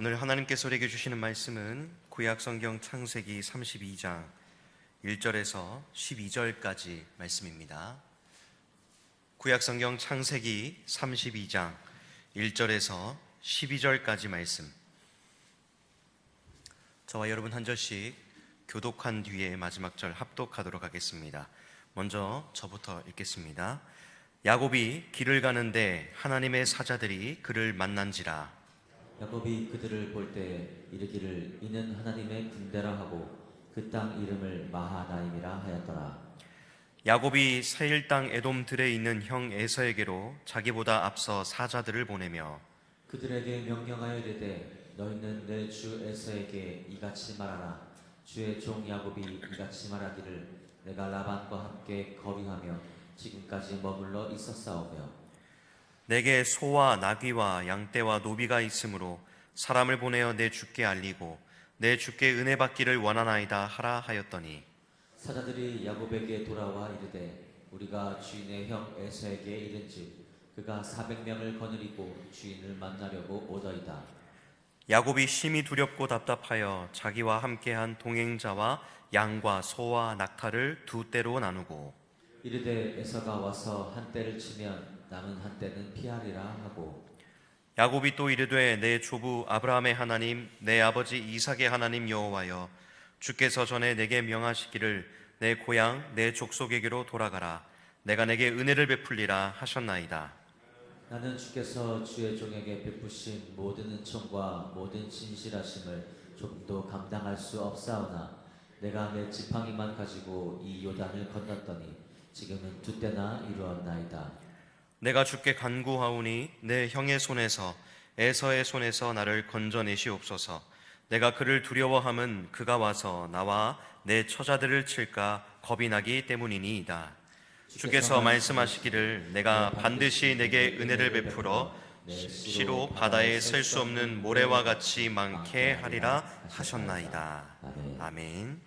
오늘 하나님께서 우리에게 주시는 말씀은 구약성경 창세기 32장 1절에서 12절까지 말씀입니다. 구약성경 창세기 32장 1절에서 12절까지 말씀, 저와 여러분 한 절씩 교독한 뒤에 마지막 절 합독하도록 하겠습니다. 먼저 저부터 읽겠습니다. 야곱이 길을 가는데 하나님의 사자들이 그를 만난지라. 야곱이 그들을 볼 때 이르기를 이는 하나님의 군대라 하고 그 땅 이름을 마하나임이라 하였더라. 야곱이 세일 땅 에돔 들에 있는 형 에서에게로 자기보다 앞서 사자들을 보내며 그들에게 명령하여 이르되 너희는 내 주 에서에게 이같이 말하라. 주의 종 야곱이 이같이 말하기를 내가 라반과 함께 거류하며 지금까지 머물러 있었사오며 내게 소와 나귀와 양떼와 노비가 있으므로 사람을 보내어 내 주께 알리고 내 주께 은혜 받기를 원하나이다 하라 하였더니 사자들이 야곱에게 돌아와 이르되 우리가 주인의 형 에서에게 이른즉 그가 400명을 거느리고 주인을 만나려고 오더이다. 야곱이 심히 두렵고 답답하여 자기와 함께한 동행자와 양과 소와 낙타를 두 떼로 나누고 이르되 에서가 와서 한 떼를 치면 남은 한 떼는 피하리라 하고 야곱이 또 이르되 내 조부 아브라함의 하나님 내 아버지 이삭의 하나님 여호와여 주께서 전에 내게 명하시기를 내 고향 내 족속에게로 돌아가라. 내가 내게 은혜를 베풀리라 하셨나이다. 나는 주께서 주의 종에게 베푸신 모든 은총과 모든 진실하심을 조금도 감당할 수 없사오나 내가 내 지팡이만 가지고 이 요단을 건넜더니 지금은 두 때나 이루었나이다. 내가 주께 간구하오니 내 형의 손에서 에서의 손에서 나를 건져내시옵소서. 내가 그를 두려워함은 그가 와서 나와 내 처자들을 칠까 겁이 나기 때문이니이다. 주께서 말씀하시기를 내가 반드시 내게 은혜를 베풀어 시로 바다에 셀 수 없는 모래와 같이 많게 하리라 하셨나이다. 아멘.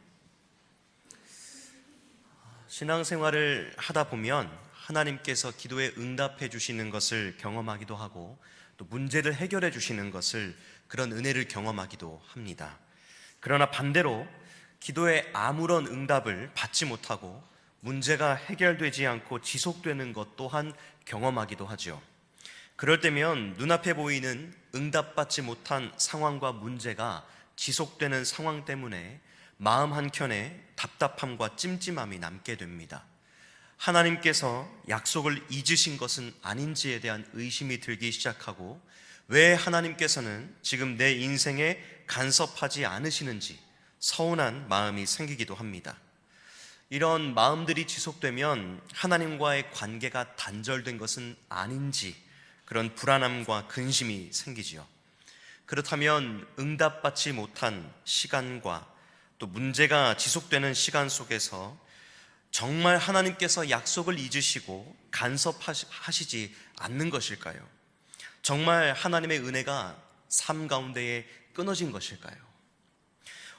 신앙생활을 하다 보면 하나님께서 기도에 응답해 주시는 것을 경험하기도 하고 또 문제를 해결해 주시는 것을, 그런 은혜를 경험하기도 합니다. 그러나 반대로 기도에 아무런 응답을 받지 못하고 문제가 해결되지 않고 지속되는 것 또한 경험하기도 하죠. 그럴 때면 눈앞에 보이는 응답받지 못한 상황과 문제가 지속되는 상황 때문에 마음 한켠에 답답함과 찜찜함이 남게 됩니다. 하나님께서 약속을 잊으신 것은 아닌지에 대한 의심이 들기 시작하고 왜 하나님께서는 지금 내 인생에 간섭하지 않으시는지 서운한 마음이 생기기도 합니다. 이런 마음들이 지속되면 하나님과의 관계가 단절된 것은 아닌지 그런 불안함과 근심이 생기지요. 그렇다면 응답받지 못한 시간과 또 문제가 지속되는 시간 속에서 정말 하나님께서 약속을 잊으시고 간섭하시지 않는 것일까요? 정말 하나님의 은혜가 삶 가운데에 끊어진 것일까요?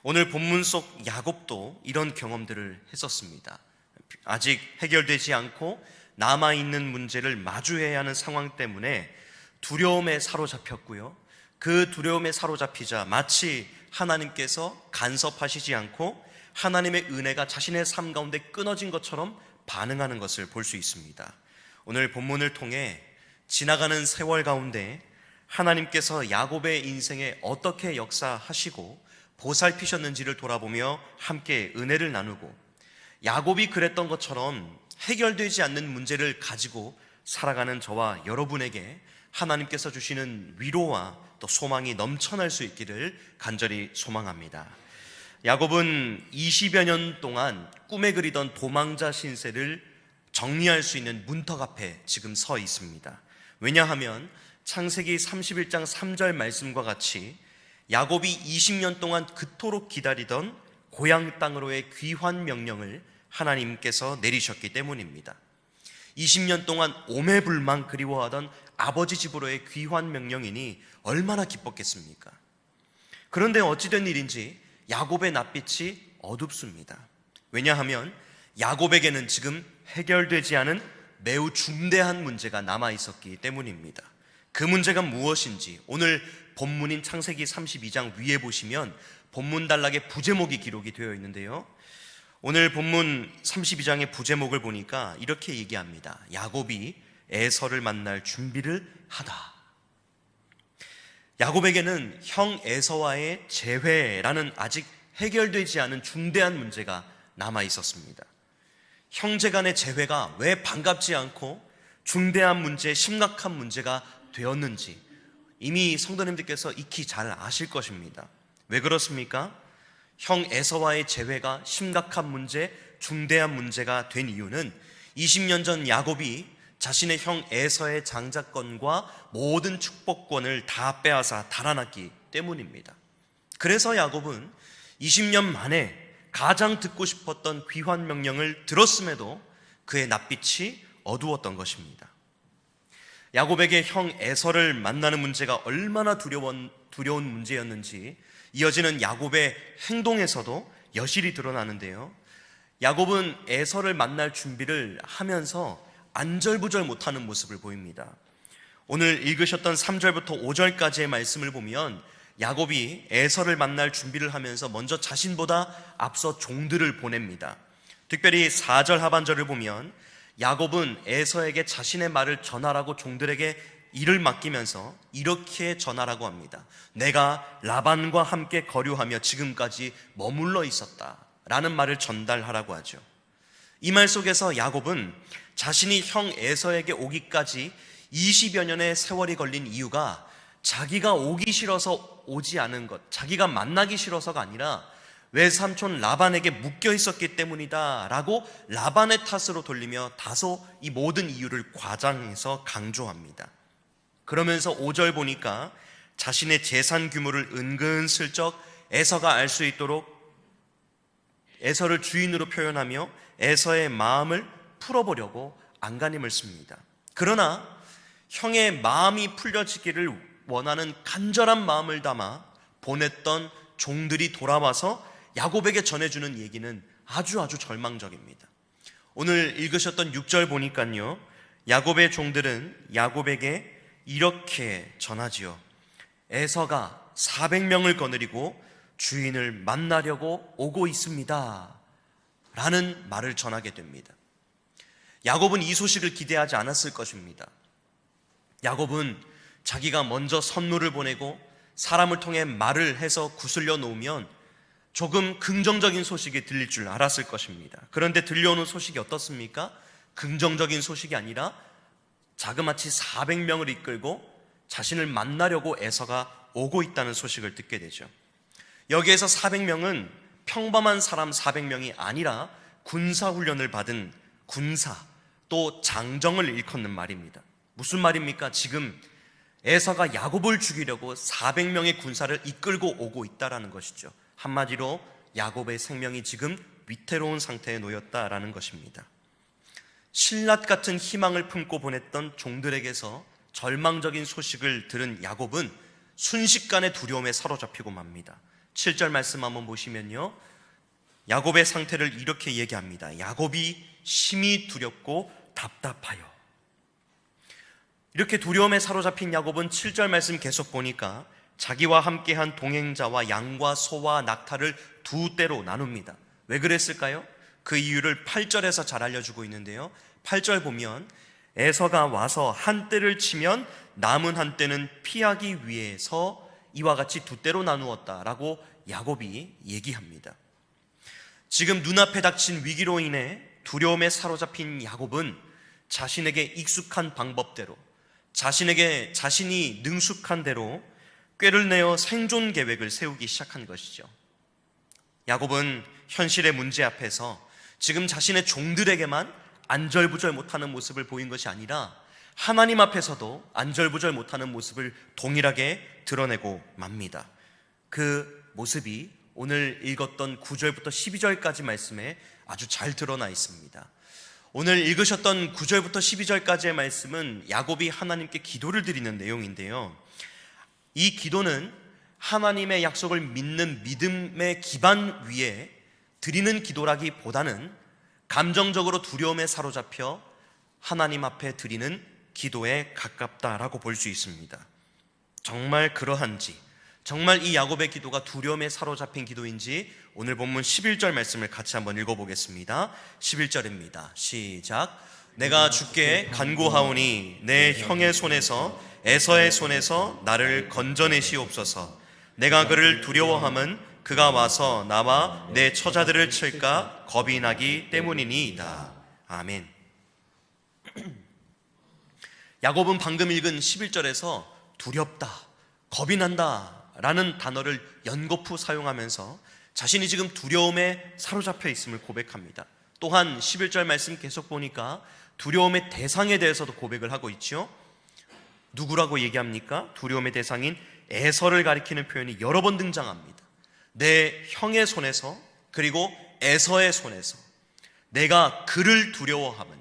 오늘 본문 속 야곱도 이런 경험들을 했었습니다. 아직 해결되지 않고 남아있는 문제를 마주해야 하는 상황 때문에 두려움에 사로잡혔고요. 그 두려움에 사로잡히자 마치 하나님께서 간섭하시지 않고 하나님의 은혜가 자신의 삶 가운데 끊어진 것처럼 반응하는 것을 볼 수 있습니다. 오늘 본문을 통해 지나가는 세월 가운데 하나님께서 야곱의 인생에 어떻게 역사하시고 보살피셨는지를 돌아보며 함께 은혜를 나누고, 야곱이 그랬던 것처럼 해결되지 않는 문제를 가지고 살아가는 저와 여러분에게 하나님께서 주시는 위로와 또 소망이 넘쳐날 수 있기를 간절히 소망합니다. 야곱은 20여 년 동안 꿈에 그리던 도망자 신세를 정리할 수 있는 문턱 앞에 지금 서 있습니다. 왜냐하면 창세기 31장 3절 말씀과 같이 야곱이 20년 동안 그토록 기다리던 고향 땅으로의 귀환 명령을 하나님께서 내리셨기 때문입니다. 20년 동안 오매불망 그리워하던 아버지 집으로의 귀환 명령이니 얼마나 기뻤겠습니까? 그런데 어찌된 일인지 야곱의 낯빛이 어둡습니다. 왜냐하면 야곱에게는 지금 해결되지 않은 매우 중대한 문제가 남아 있었기 때문입니다. 그 문제가 무엇인지 오늘 본문인 창세기 32장 위에 보시면 본문 단락에 부제목이 기록이 되어 있는데요. 오늘 본문 32장의 부제목을 보니까 이렇게 얘기합니다. 야곱이 에서를 만날 준비를 하다. 야곱에게는 형 에서와의 재회라는 아직 해결되지 않은 중대한 문제가 남아 있었습니다. 형제 간의 재회가 왜 반갑지 않고 중대한 문제, 심각한 문제가 되었는지 이미 성도님들께서 익히 잘 아실 것입니다. 왜 그렇습니까? 형 에서와의 재회가 심각한 문제, 중대한 문제가 된 이유는 20년 전 야곱이 자신의 형 에서의 장자권과 모든 축복권을 다 빼앗아 달아났기 때문입니다. 그래서 야곱은 20년 만에 가장 듣고 싶었던 귀환 명령을 들었음에도 그의 낯빛이 어두웠던 것입니다. 야곱에게 형 에서를 만나는 문제가 얼마나 두려운 문제였는지 이어지는 야곱의 행동에서도 여실히 드러나는데요. 야곱은 에서를 만날 준비를 하면서 안절부절 못하는 모습을 보입니다. 오늘 읽으셨던 3절부터 5절까지의 말씀을 보면 야곱이 에서를 만날 준비를 하면서 먼저 자신보다 앞서 종들을 보냅니다. 특별히 4절 하반절을 보면 야곱은 에서에게 자신의 말을 전하라고 종들에게 일을 맡기면서 이렇게 전하라고 합니다. 내가 라반과 함께 거류하며 지금까지 머물러 있었다 라는 말을 전달하라고 하죠. 이 말 속에서 야곱은 자신이 형 에서에게 오기까지 20여 년의 세월이 걸린 이유가 자기가 오기 싫어서 오지 않은 것, 자기가 만나기 싫어서가 아니라 외삼촌 라반에게 묶여 있었기 때문이다 라고 라반의 탓으로 돌리며 다소 이 모든 이유를 과장해서 강조합니다. 그러면서 5절 보니까 자신의 재산 규모를 은근슬쩍 에서가 알 수 있도록 에서를 주인으로 표현하며 에서의 마음을 풀어보려고 안간힘을 씁니다. 그러나 형의 마음이 풀려지기를 원하는 간절한 마음을 담아 보냈던 종들이 돌아와서 야곱에게 전해주는 얘기는 아주 절망적입니다. 오늘 읽으셨던 6절 보니까요, 야곱의 종들은 야곱에게 이렇게 전하지요. 에서가 400명을 거느리고 주인을 만나려고 오고 있습니다 라는 말을 전하게 됩니다. 야곱은 이 소식을 기대하지 않았을 것입니다. 야곱은 자기가 먼저 선물을 보내고 사람을 통해 말을 해서 구슬려 놓으면 조금 긍정적인 소식이 들릴 줄 알았을 것입니다. 그런데 들려오는 소식이 어떻습니까? 긍정적인 소식이 아니라 자그마치 400명을 이끌고 자신을 만나려고 에서가 오고 있다는 소식을 듣게 되죠. 여기에서 400명은 평범한 사람 400명이 아니라 군사훈련을 받은 군사, 또 장정을 일컫는 말입니다. 무슨 말입니까? 지금 에서가 야곱을 죽이려고 400명의 군사를 이끌고 오고 있다라는 것이죠. 한마디로 야곱의 생명이 지금 위태로운 상태에 놓였다라는 것입니다. 신라 같은 희망을 품고 보냈던 종들에게서 절망적인 소식을 들은 야곱은 순식간에 두려움에 사로잡히고 맙니다. 7절 말씀 한번 보시면요, 야곱의 상태를 이렇게 얘기합니다. 야곱이 심히 두렵고 답답하여. 이렇게 두려움에 사로잡힌 야곱은 7절 말씀 계속 보니까 자기와 함께한 동행자와 양과 소와 낙타를 두 떼로 나눕니다. 왜 그랬을까요? 그 이유를 8절에서 잘 알려주고 있는데요, 8절 보면 에서가 와서 한 떼를 치면 남은 한 떼는 피하기 위해서 이와 같이 두 떼로 나누었다라고 야곱이 얘기합니다. 지금 눈앞에 닥친 위기로 인해 두려움에 사로잡힌 야곱은 자신에게 익숙한 방법대로, 자신이 능숙한 대로 꾀를 내어 생존 계획을 세우기 시작한 것이죠. 야곱은 현실의 문제 앞에서 지금 자신의 종들에게만 안절부절 못하는 모습을 보인 것이 아니라 하나님 앞에서도 안절부절 못하는 모습을 동일하게 드러내고 맙니다. 그 모습이 오늘 읽었던 9절부터 12절까지 말씀에 아주 잘 드러나 있습니다. 오늘 읽으셨던 9절부터 12절까지의 말씀은 야곱이 하나님께 기도를 드리는 내용인데요, 이 기도는 하나님의 약속을 믿는 믿음의 기반 위에 드리는 기도라기보다는 감정적으로 두려움에 사로잡혀 하나님 앞에 드리는 기도에 가깝다라고 볼 수 있습니다. 정말 그러한지, 정말 이 야곱의 기도가 두려움에 사로잡힌 기도인지 오늘 본문 11절 말씀을 같이 한번 읽어보겠습니다. 11절입니다. 시작. 내가 주께 간구하오니 내 형의 손에서 에서의 손에서 나를 건져내시옵소서. 내가 그를 두려워함은 그가 와서 나와 내 처자들을 칠까 겁이 나기 때문이니이다. 아멘. 야곱은 방금 읽은 11절에서 두렵다, 겁이 난다 라는 단어를 연거푸 사용하면서 자신이 지금 두려움에 사로잡혀 있음을 고백합니다. 또한 11절 말씀 계속 보니까 두려움의 대상에 대해서도 고백을 하고 있죠. 누구라고 얘기합니까? 두려움의 대상인 에서를 가리키는 표현이 여러 번 등장합니다. 내 형의 손에서, 그리고 에서의 손에서 내가 그를 두려워함은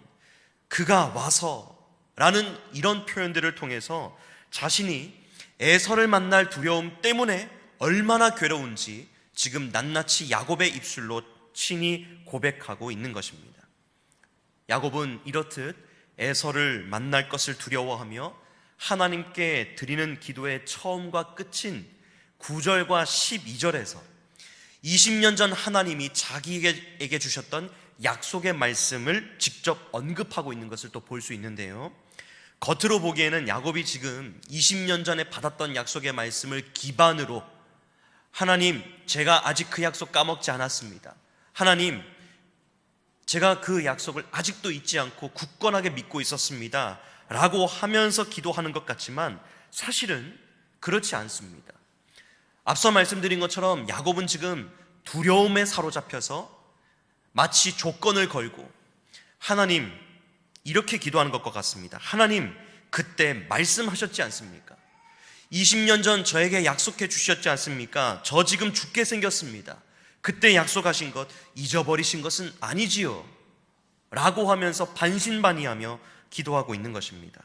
그가 와서 라는 이런 표현들을 통해서 자신이 에서를 만날 두려움 때문에 얼마나 괴로운지 지금 낱낱이 야곱의 입술로 친히 고백하고 있는 것입니다. 야곱은 이렇듯 에서를 만날 것을 두려워하며 하나님께 드리는 기도의 처음과 끝인 9절과 12절에서 20년 전 하나님이 자기에게 주셨던 약속의 말씀을 직접 언급하고 있는 것을 또 볼 수 있는데요. 겉으로 보기에는 야곱이 지금 20년 전에 받았던 약속의 말씀을 기반으로 하나님, 제가 아직 그 약속 까먹지 않았습니다. 하나님, 제가 그 약속을 아직도 잊지 않고 굳건하게 믿고 있었습니다 라고 하면서 기도하는 것 같지만 사실은 그렇지 않습니다. 앞서 말씀드린 것처럼 야곱은 지금 두려움에 사로잡혀서 마치 조건을 걸고 하나님, 이렇게 기도하는 것과 같습니다. 하나님, 그때 말씀하셨지 않습니까? 20년 전 저에게 약속해 주셨지 않습니까? 저 지금 죽게 생겼습니다. 그때 약속하신 것 잊어버리신 것은 아니지요 라고 하면서 반신반의하며 기도하고 있는 것입니다.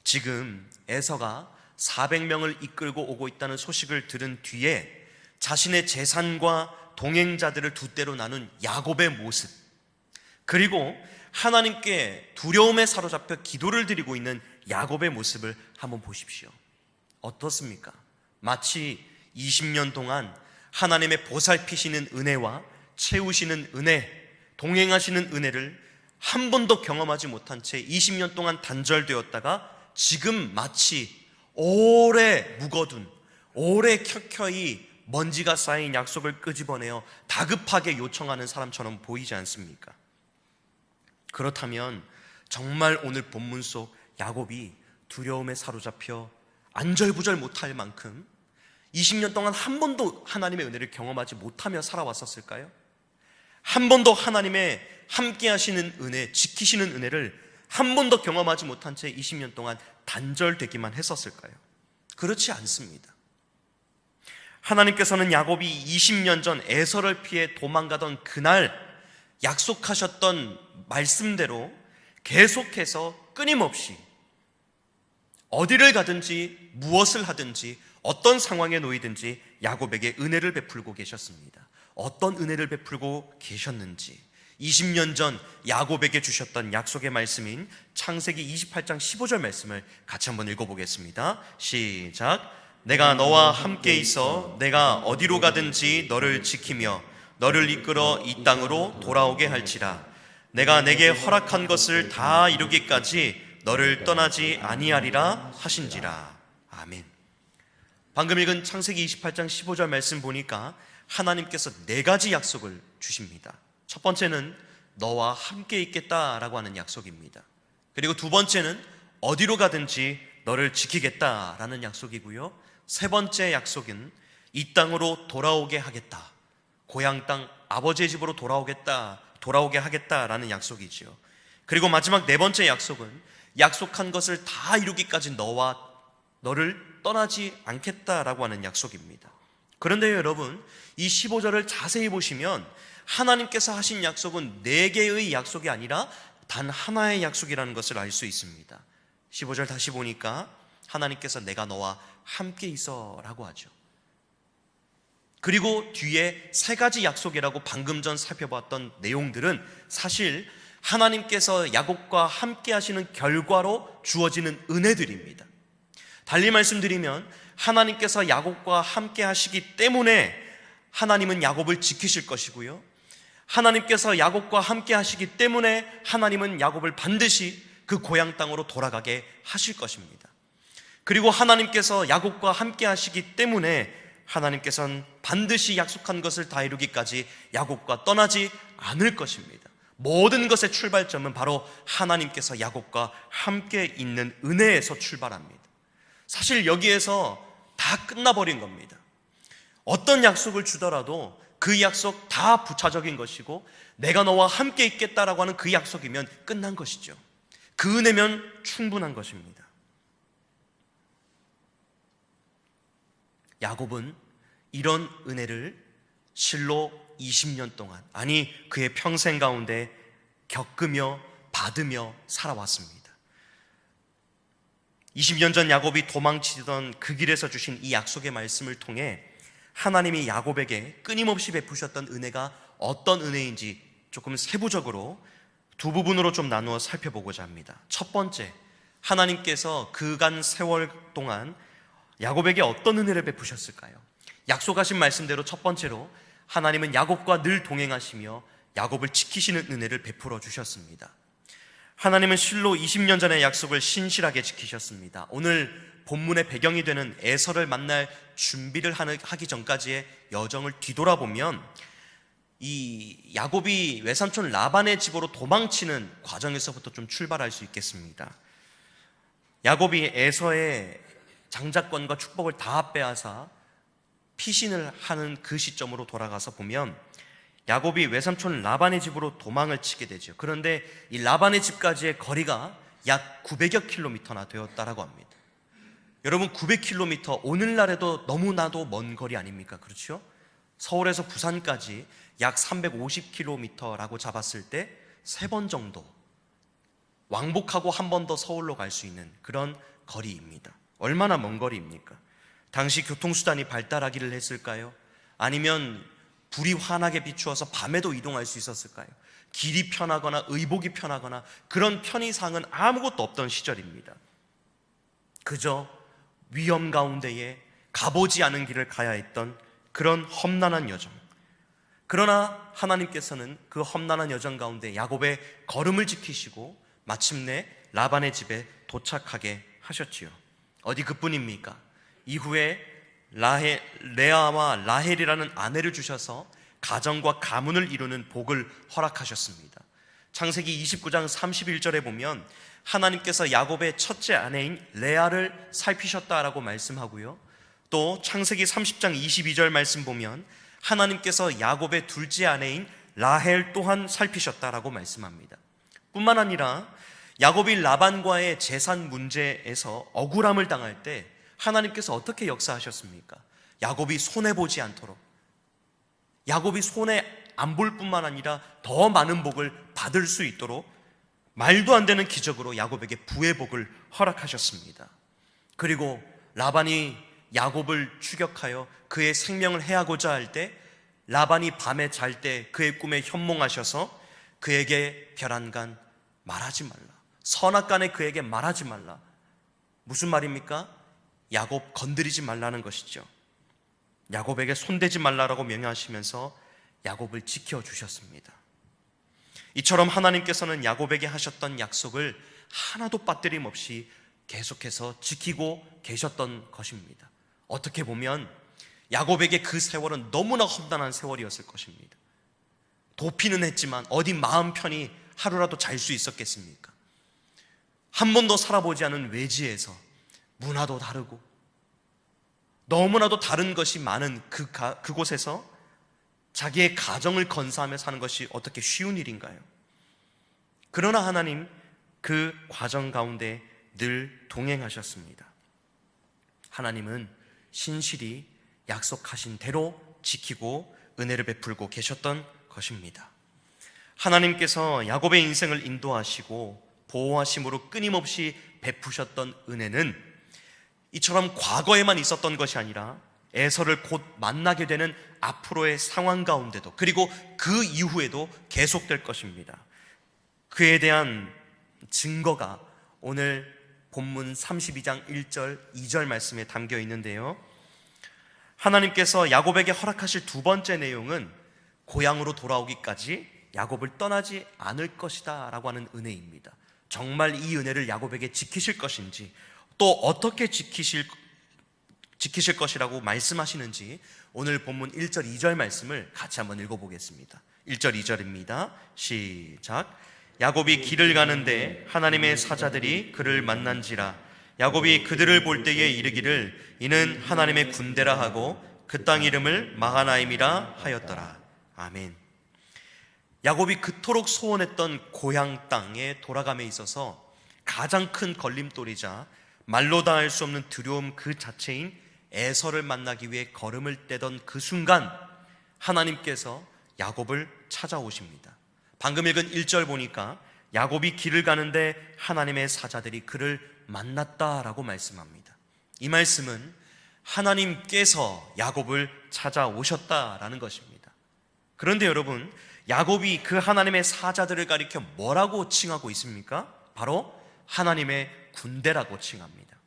지금 에서가 400명을 이끌고 오고 있다는 소식을 들은 뒤에 자신의 재산과 동행자들을 두 대로 나눈 야곱의 모습, 그리고 하나님께 두려움에 사로잡혀 기도를 드리고 있는 야곱의 모습을 한번 보십시오. 어떻습니까? 마치 20년 동안 하나님의 보살피시는 은혜와 채우시는 은혜, 동행하시는 은혜를 한 번도 경험하지 못한 채 20년 동안 단절되었다가 지금 마치 오래 묵어둔, 오래 켜켜이 먼지가 쌓인 약속을 끄집어내어 다급하게 요청하는 사람처럼 보이지 않습니까? 그렇다면 정말 오늘 본문 속 야곱이 두려움에 사로잡혀 안절부절 못할 만큼 20년 동안 한 번도 하나님의 은혜를 경험하지 못하며 살아왔었을까요? 한 번도 하나님의 함께 하시는 은혜, 지키시는 은혜를 한 번도 경험하지 못한 채 20년 동안 단절되기만 했었을까요? 그렇지 않습니다. 하나님께서는 야곱이 20년 전 에서를 피해 도망가던 그날 약속하셨던 말씀대로 계속해서 끊임없이 어디를 가든지 무엇을 하든지 어떤 상황에 놓이든지 야곱에게 은혜를 베풀고 계셨습니다. 어떤 은혜를 베풀고 계셨는지 20년 전 야곱에게 주셨던 약속의 말씀인 창세기 28장 15절 말씀을 같이 한번 읽어보겠습니다. 시작. 내가 너와 함께 있어 내가 어디로 가든지 너를 지키며 너를 이끌어 이 땅으로 돌아오게 할지라. 내가 내게 허락한 것을 다 이루기까지 너를 떠나지 아니하리라 하신지라. 아멘. 방금 읽은 창세기 28장 15절 말씀 보니까 하나님께서 네 가지 약속을 주십니다. 첫 번째는 너와 함께 있겠다라고 하는 약속입니다. 그리고 두 번째는 어디로 가든지 너를 지키겠다라는 약속이고요. 세 번째 약속은 이 땅으로 돌아오게 하겠다. 고향 땅 아버지의 집으로 돌아오게 하겠다라는 약속이지요. 그리고 마지막 네 번째 약속은 약속한 것을 다 이루기까지 너를 떠나지 않겠다라고 하는 약속입니다. 그런데 여러분, 이 15절을 자세히 보시면 하나님께서 하신 약속은 네 개의 약속이 아니라 단 하나의 약속이라는 것을 알 수 있습니다. 15절 다시 보니까 하나님께서 내가 너와 함께 있어 라고 하죠. 그리고 뒤에 세 가지 약속이라고 방금 전 살펴봤던 내용들은 사실 하나님께서 야곱과 함께 하시는 결과로 주어지는 은혜들입니다. 달리 말씀드리면 하나님께서 야곱과 함께 하시기 때문에 하나님은 야곱을 지키실 것이고요, 하나님께서 야곱과 함께 하시기 때문에 하나님은 야곱을 반드시 그 고향 땅으로 돌아가게 하실 것입니다. 그리고 하나님께서 야곱과 함께 하시기 때문에 하나님께서는 반드시 약속한 것을 다 이루기까지 야곱과 떠나지 않을 것입니다. 모든 것의 출발점은 바로 하나님께서 야곱과 함께 있는 은혜에서 출발합니다. 사실 여기에서 다 끝나버린 겁니다. 어떤 약속을 주더라도 그 약속 다 부차적인 것이고, 내가 너와 함께 있겠다라고 하는 그 약속이면 끝난 것이죠. 그 은혜면 충분한 것입니다. 야곱은 이런 은혜를 실로 20년 동안, 아니 그의 평생 가운데 겪으며 받으며 살아왔습니다. 20년 전 야곱이 도망치던 그 길에서 주신 이 약속의 말씀을 통해 하나님이 야곱에게 끊임없이 베푸셨던 은혜가 어떤 은혜인지 조금 세부적으로 두 부분으로 좀 나누어 살펴보고자 합니다. 첫 번째, 하나님께서 그간 세월 동안 야곱에게 어떤 은혜를 베푸셨을까요? 약속하신 말씀대로 첫 번째로 하나님은 야곱과 늘 동행하시며 야곱을 지키시는 은혜를 베풀어 주셨습니다. 하나님은 실로 20년 전의 약속을 신실하게 지키셨습니다. 오늘 본문의 배경이 되는 에서를 만날 준비를 하기 전까지의 여정을 뒤돌아보면 이 야곱이 외삼촌 라반의 집으로 도망치는 과정에서부터 좀 출발할 수 있겠습니다. 야곱이 에서의 장자권과 축복을 다 빼앗아 피신을 하는 그 시점으로 돌아가서 보면 야곱이 외삼촌 라반의 집으로 도망을 치게 되죠. 그런데 이 라반의 집까지의 거리가 약 900여 킬로미터나 되었다라고 합니다. 여러분, 900km, 오늘날에도 너무나도 먼 거리 아닙니까? 그렇죠? 서울에서 부산까지 약 350km라고 잡았을 때 3번 정도 왕복하고 한 번 더 서울로 갈 수 있는 그런 거리입니다. 얼마나 먼 거리입니까? 당시 교통수단이 발달하기를 했을까요? 아니면 불이 환하게 비추어서 밤에도 이동할 수 있었을까요? 길이 편하거나 의복이 편하거나 그런 편의상은 아무것도 없던 시절입니다. 그저 위험 가운데에 가보지 않은 길을 가야 했던 그런 험난한 여정. 그러나 하나님께서는 그 험난한 여정 가운데 야곱의 걸음을 지키시고 마침내 라반의 집에 도착하게 하셨지요. 어디 그뿐입니까? 이후에 레아와 라헬이라는 아내를 주셔서 가정과 가문을 이루는 복을 허락하셨습니다. 창세기 29장 31절에 보면 하나님께서 야곱의 첫째 아내인 레아를 살피셨다라고 말씀하고요, 또 창세기 30장 22절 말씀 보면 하나님께서 야곱의 둘째 아내인 라헬 또한 살피셨다라고 말씀합니다. 뿐만 아니라 야곱이 라반과의 재산 문제에서 억울함을 당할 때 하나님께서 어떻게 역사하셨습니까? 야곱이 손해보지 않도록, 야곱이 손해 안 볼 뿐만 아니라 더 많은 복을 받을 수 있도록 말도 안 되는 기적으로 야곱에게 부의 복을 허락하셨습니다. 그리고 라반이 야곱을 추격하여 그의 생명을 해하고자 할 때 라반이 밤에 잘 때 그의 꿈에 현몽하셔서 그에게 별안간 말하지 말라, 선악간에 그에게 말하지 말라. 무슨 말입니까? 야곱 건드리지 말라는 것이죠. 야곱에게 손대지 말라라고 명령하시면서 야곱을 지켜주셨습니다. 이처럼 하나님께서는 야곱에게 하셨던 약속을 하나도 빠뜨림 없이 계속해서 지키고 계셨던 것입니다. 어떻게 보면 야곱에게 그 세월은 너무나 험난한 세월이었을 것입니다. 도피는 했지만 어디 마음 편히 하루라도 잘 수 있었겠습니까? 한 번도 살아보지 않은 외지에서 문화도 다르고 너무나도 다른 것이 많은 그곳에서 자기의 가정을 건사하며 사는 것이 어떻게 쉬운 일인가요? 그러나 하나님 그 과정 가운데 늘 동행하셨습니다. 하나님은 신실히 약속하신 대로 지키고 은혜를 베풀고 계셨던 것입니다. 하나님께서 야곱의 인생을 인도하시고 보호하심으로 끊임없이 베푸셨던 은혜는 이처럼 과거에만 있었던 것이 아니라 에서를 곧 만나게 되는 앞으로의 상황 가운데도, 그리고 그 이후에도 계속될 것입니다. 그에 대한 증거가 오늘 본문 32장 1절, 2절 말씀에 담겨 있는데요. 하나님께서 야곱에게 허락하실 두 번째 내용은 고향으로 돌아오기까지 야곱을 떠나지 않을 것이다 라고 하는 은혜입니다. 정말 이 은혜를 야곱에게 지키실 것인지, 또 어떻게 지키실 것이라고 말씀하시는지 오늘 본문 1절, 2절 말씀을 같이 한번 읽어보겠습니다. 1절, 2절입니다. 시작. 야곱이 길을 가는데 하나님의 사자들이 그를 만난지라. 야곱이 그들을 볼 때에 이르기를 이는 하나님의 군대라 하고 그 땅 이름을 마하나임이라 하였더라. 아멘. 야곱이 그토록 소원했던 고향 땅에 돌아감에 있어서 가장 큰 걸림돌이자 말로 다 할 수 없는 두려움 그 자체인 에서를 만나기 위해 걸음을 떼던 그 순간 하나님께서 야곱을 찾아오십니다. 방금 읽은 1절 보니까 야곱이 길을 가는데 하나님의 사자들이 그를 만났다라고 말씀합니다. 이 말씀은 하나님께서 야곱을 찾아오셨다라는 것입니다. 그런데 여러분, 야곱이 그 하나님의 사자들을 가리켜 뭐라고 칭하고 있습니까? 바로 하나님의 군대라고 칭합니다.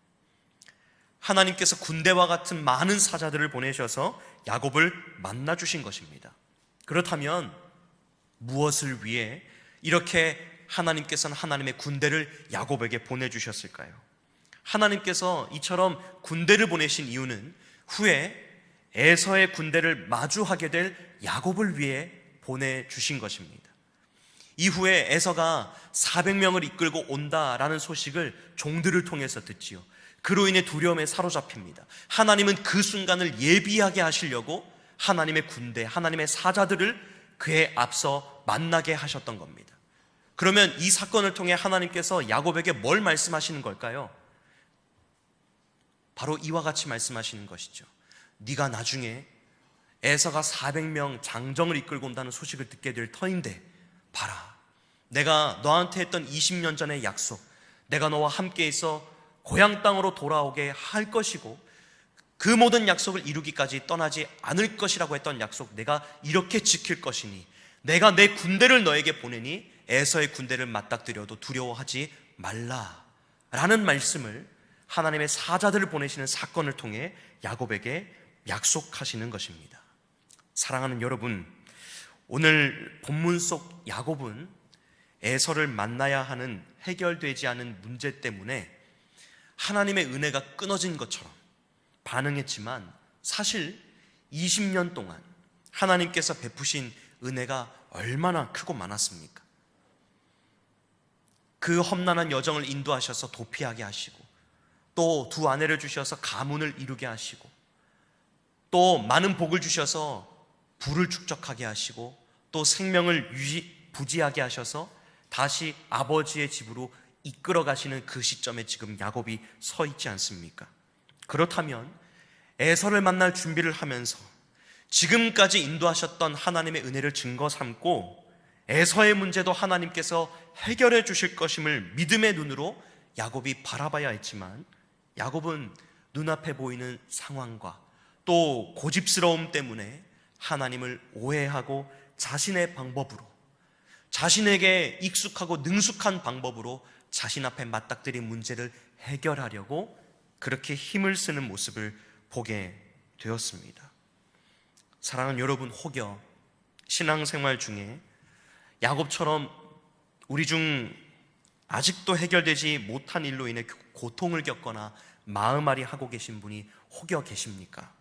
하나님께서 군대와 같은 많은 사자들을 보내셔서 야곱을 만나주신 것입니다. 그렇다면 무엇을 위해 이렇게 하나님께서는 하나님의 군대를 야곱에게 보내주셨을까요? 하나님께서 이처럼 군대를 보내신 이유는 후에 에서의 군대를 마주하게 될 야곱을 위해 보내주신 것입니다. 이후에 에서가 400명을 이끌고 온다라는 소식을 종들을 통해서 듣지요. 그로 인해 두려움에 사로잡힙니다. 하나님은 그 순간을 예비하게 하시려고 하나님의 군대, 하나님의 사자들을 그에 앞서 만나게 하셨던 겁니다. 그러면 이 사건을 통해 하나님께서 야곱에게 뭘 말씀하시는 걸까요? 바로 이와 같이 말씀하시는 것이죠. 네가 나중에 에서가 400명 장정을 이끌고 온다는 소식을 듣게 될 터인데 봐라, 내가 너한테 했던 20년 전의 약속, 내가 너와 함께 있어 고향 땅으로 돌아오게 할 것이고 그 모든 약속을 이루기까지 떠나지 않을 것이라고 했던 약속, 내가 이렇게 지킬 것이니 내가 내 군대를 너에게 보내니 에서의 군대를 맞닥뜨려도 두려워하지 말라라는 말씀을 하나님의 사자들을 보내시는 사건을 통해 야곱에게 약속하시는 것입니다. 사랑하는 여러분, 오늘 본문 속 야곱은 에서를 만나야 하는 해결되지 않은 문제 때문에 하나님의 은혜가 끊어진 것처럼 반응했지만 사실 20년 동안 하나님께서 베푸신 은혜가 얼마나 크고 많았습니까? 그 험난한 여정을 인도하셔서 도피하게 하시고, 또 두 아내를 주셔서 가문을 이루게 하시고, 또 많은 복을 주셔서 부를 축적하게 하시고, 또 생명을 부지하게 하셔서 다시 아버지의 집으로 이끌어 가시는 그 시점에 지금 야곱이 서 있지 않습니까? 그렇다면 에서를 만날 준비를 하면서 지금까지 인도하셨던 하나님의 은혜를 증거 삼고 에서의 문제도 하나님께서 해결해 주실 것임을 믿음의 눈으로 야곱이 바라봐야 했지만, 야곱은 눈앞에 보이는 상황과 또 고집스러움 때문에 하나님을 오해하고 자신의 방법으로, 자신에게 익숙하고 능숙한 방법으로 자신 앞에 맞닥뜨린 문제를 해결하려고 그렇게 힘을 쓰는 모습을 보게 되었습니다. 사랑하는 여러분, 혹여 신앙생활 중에 야곱처럼 우리 중 아직도 해결되지 못한 일로 인해 고통을 겪거나 마음앓이 하고 계신 분이 혹여 계십니까?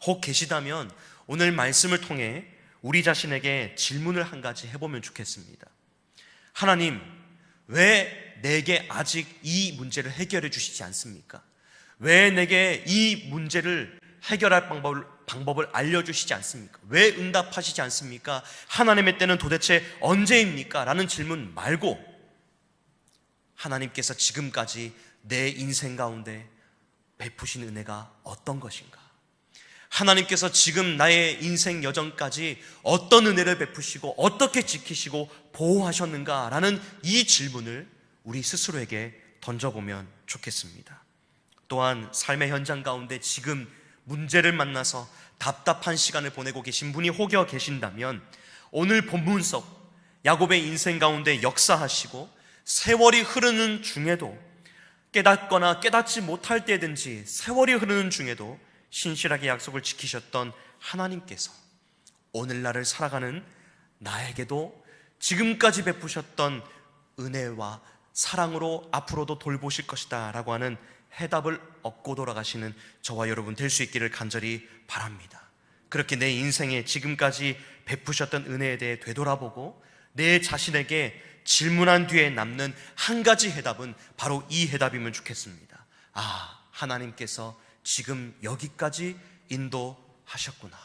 혹 계시다면 오늘 말씀을 통해 우리 자신에게 질문을 한 가지 해보면 좋겠습니다. 하나님, 왜 내게 아직 이 문제를 해결해 주시지 않습니까? 왜 내게 이 문제를 해결할 방법을 알려주시지 않습니까? 왜 응답하시지 않습니까? 하나님의 때는 도대체 언제입니까? 라는 질문 말고 하나님께서 지금까지 내 인생 가운데 베푸신 은혜가 어떤 것인가? 하나님께서 지금 나의 인생 여정까지 어떤 은혜를 베푸시고 어떻게 지키시고 보호하셨는가? 라는 이 질문을 우리 스스로에게 던져보면 좋겠습니다. 또한 삶의 현장 가운데 지금 문제를 만나서 답답한 시간을 보내고 계신 분이 혹여 계신다면 오늘 본문 속 야곱의 인생 가운데 역사하시고 세월이 흐르는 중에도 깨닫거나 깨닫지 못할 때든지 세월이 흐르는 중에도 신실하게 약속을 지키셨던 하나님께서 오늘날을 살아가는 나에게도 지금까지 베푸셨던 은혜와 사랑으로 앞으로도 돌보실 것이다 라고 하는 해답을 얻고 돌아가시는 저와 여러분 될 수 있기를 간절히 바랍니다. 그렇게 내 인생에 지금까지 베푸셨던 은혜에 대해 되돌아보고 내 자신에게 질문한 뒤에 남는 한 가지 해답은 바로 이 해답이면 좋겠습니다. 하나님께서 지금 여기까지 인도하셨구나.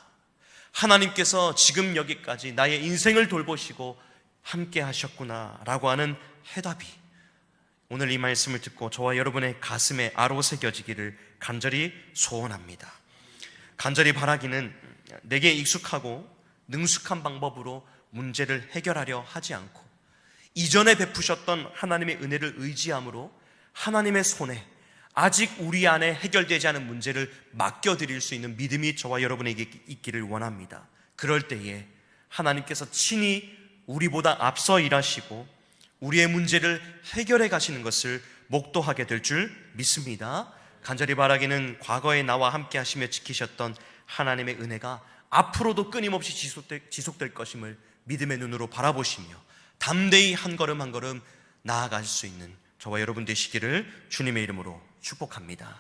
하나님께서 지금 여기까지 나의 인생을 돌보시고 함께 하셨구나 라고 하는 해답이 오늘 이 말씀을 듣고 저와 여러분의 가슴에 아로새겨지기를 간절히 소원합니다. 간절히 바라기는 내게 익숙하고 능숙한 방법으로 문제를 해결하려 하지 않고 이전에 베푸셨던 하나님의 은혜를 의지함으로 하나님의 손에 아직 우리 안에 해결되지 않은 문제를 맡겨드릴 수 있는 믿음이 저와 여러분에게 있기를 원합니다. 그럴 때에 하나님께서 친히 우리보다 앞서 일하시고 우리의 문제를 해결해 가시는 것을 목도하게 될 줄 믿습니다. 간절히 바라기는 과거에 나와 함께 하시며 지키셨던 하나님의 은혜가 앞으로도 끊임없이 지속될 것임을 믿음의 눈으로 바라보시며 담대히 한 걸음 한 걸음 나아갈 수 있는 저와 여러분 되시기를 주님의 이름으로 축복합니다.